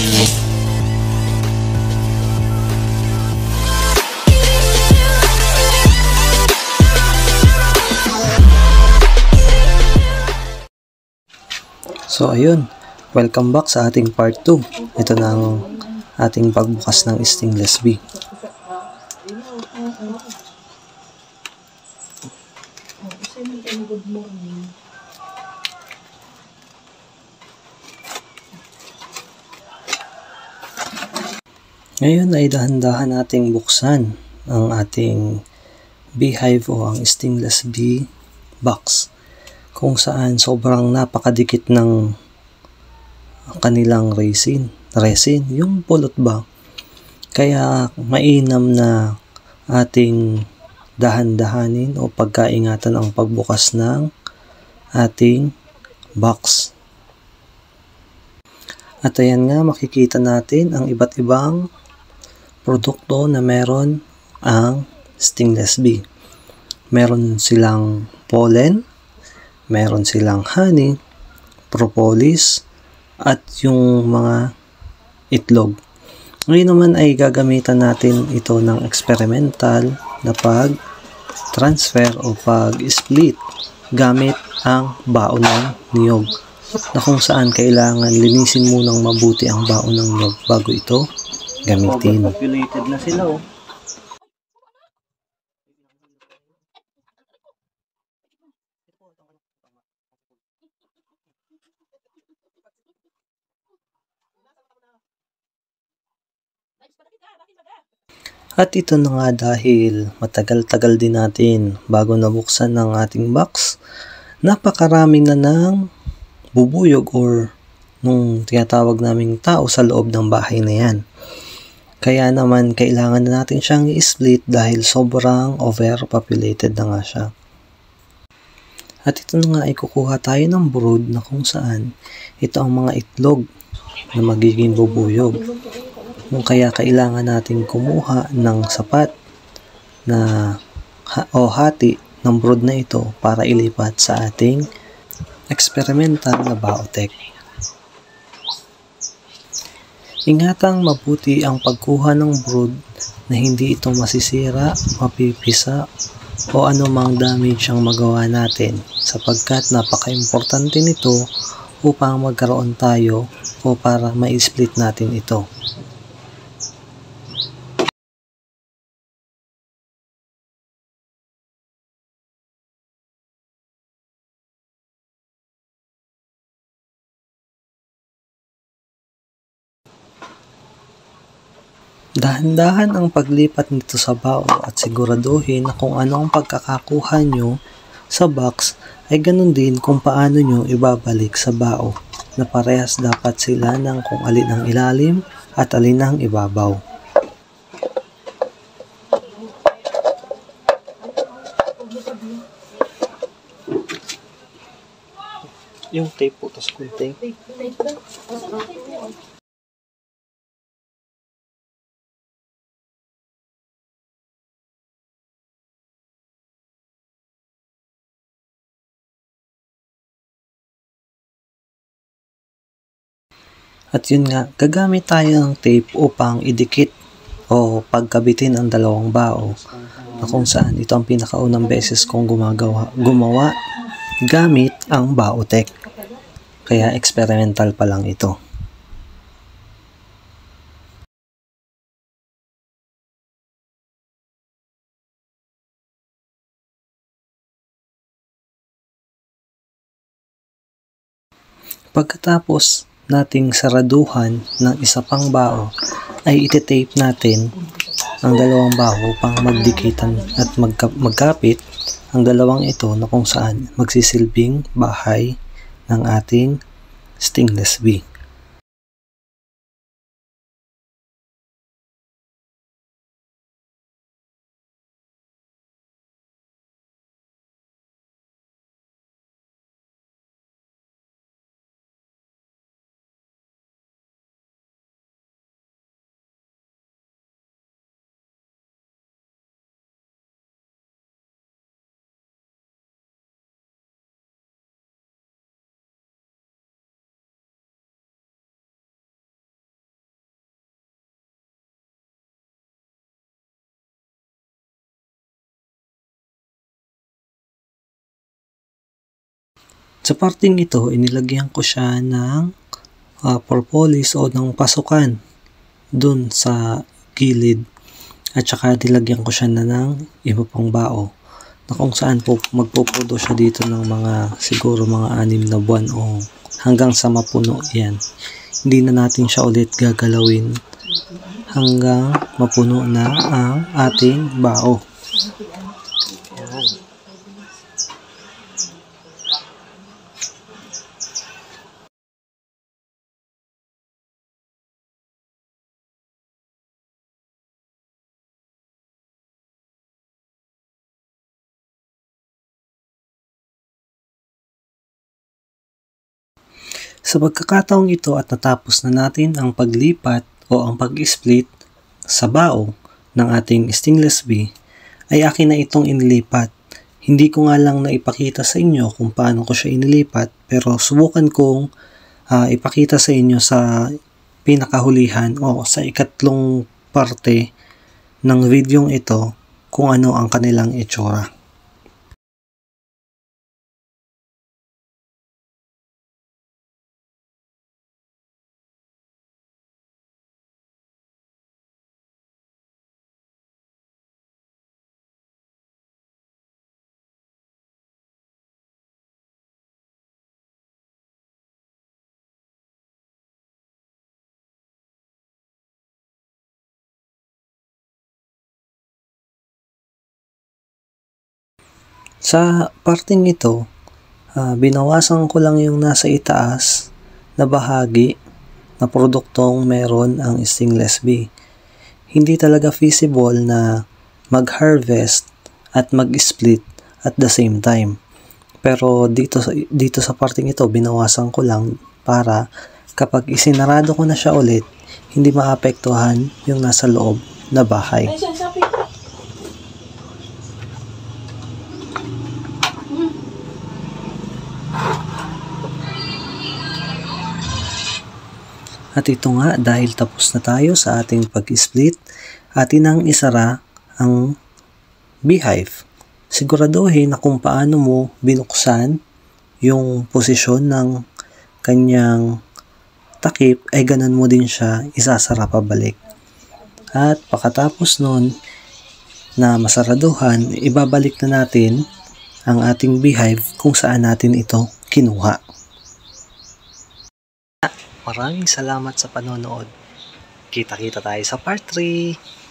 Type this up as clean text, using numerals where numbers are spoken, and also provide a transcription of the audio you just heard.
So ayun, welcome back sa ating part 2. Ito na ang ating pagbukas ng stainless B. Ngayon ay dahan-dahan nating buksan ang ating beehive o ang stainless B box, kung saan sobrang napakadikit ng kanilang resin, yung pulot ba. Kaya mainam na ating dahan-dahanin o pagkaingatan ang pagbukas ng ating box. At ayan nga, makikita natin ang iba't ibang produkto na meron ang stainless B. Meron silang pollen, meron silang honey, propolis, at yung mga itlog. Ngayon naman ay gagamitan natin ito ng experimental na pag-transfer o pag-split gamit ang baon ng niyog, na kung saan kailangan linisin munang mabuti ang baon ng niyog bago ito gamitin. Populated na sila oh. At ito na nga, dahil matagal-tagal din natin bago nabuksan ng ating box, napakarami na ng bubuyog or nung tinatawag naming tao sa loob ng bahay na yan. Kaya naman kailangan na natin siyang i-split dahil sobrang overpopulated na nga siya. At ito na nga ay kukuha tayo ng brood na kung saan ito ang mga itlog na magiging bubuyog. Kaya kailangan natin kumuha ng sapat na hati ng brood na ito para ilipat sa ating experimental na Baotek. Ingatang mabuti ang pagkuha ng brood na hindi ito masisira, mapipisa o anumang damage ang magawa natin, sapagkat napaka-importante nito upang magkaroon tayo o para ma-split natin ito. Dahan-dahan ang paglipat nito sa bao at siguraduhin na kung ano ang pagkakakuha nyo sa box ay ganun din kung paano nyo ibabalik sa bao, na parehas dapat sila ng kung alin ang ilalim at alin ang ibabaw. Yung tape po, tas kunting. At yun nga, gagamit tayo ng tape upang idikit o pagkabitin ang dalawang bao, na kung saan ito ang pinakaunang beses kong gumawa gamit ang Baotek. Kaya experimental pa lang ito. Pagkatapos nating saraduhan ng isa pang bao, ay iti-tape natin ang dalawang bao upang magdikitan at magkapit ang dalawang ito, na kung saan magsisilbing bahay ng ating stainless B. Sa parting ito, inilagyan ko siya ng propolis o ng pasukan dun sa gilid. At saka nilagyan ko siya na ng iba pang bao na kung saan po magpupudo siya dito ng mga siguro mga 6 na buwan o hanggang sa mapuno yan. Hindi na natin siya ulit gagalawin hanggang mapuno na ang ating bao. Sa pagkakataong ito at natapos na natin ang paglipat o ang pag-split sa bao ng ating stainless B, ay akin na itong inilipat. Hindi ko nga lang naipakita sa inyo kung paano ko siya inilipat, pero subukan kong ipakita sa inyo sa pinakahulihan o sa ikatlong parte ng videong ito kung ano ang kanilang itsura. Sa parting ito, binawasan ko lang yung nasa itaas na bahagi na produktong meron ang stainless B. Hindi talaga feasible na mag-harvest at mag-split at the same time. Pero dito sa parting ito, binawasan ko lang para kapag isinarado ko na siya ulit, hindi maapektuhan yung nasa loob na bahay. At ito nga, dahil tapos na tayo sa ating pag-split, atin ang isara ang beehive. Siguraduhin na kung paano mo binuksan yung posisyon ng kanyang takip, ay ganun mo din siya isasara pabalik. At pagkatapos nun na masaraduhan, ibabalik na natin ang ating beehive kung saan natin ito kinuha. Maraming salamat sa panonood. Kita-kita tayo sa part 3.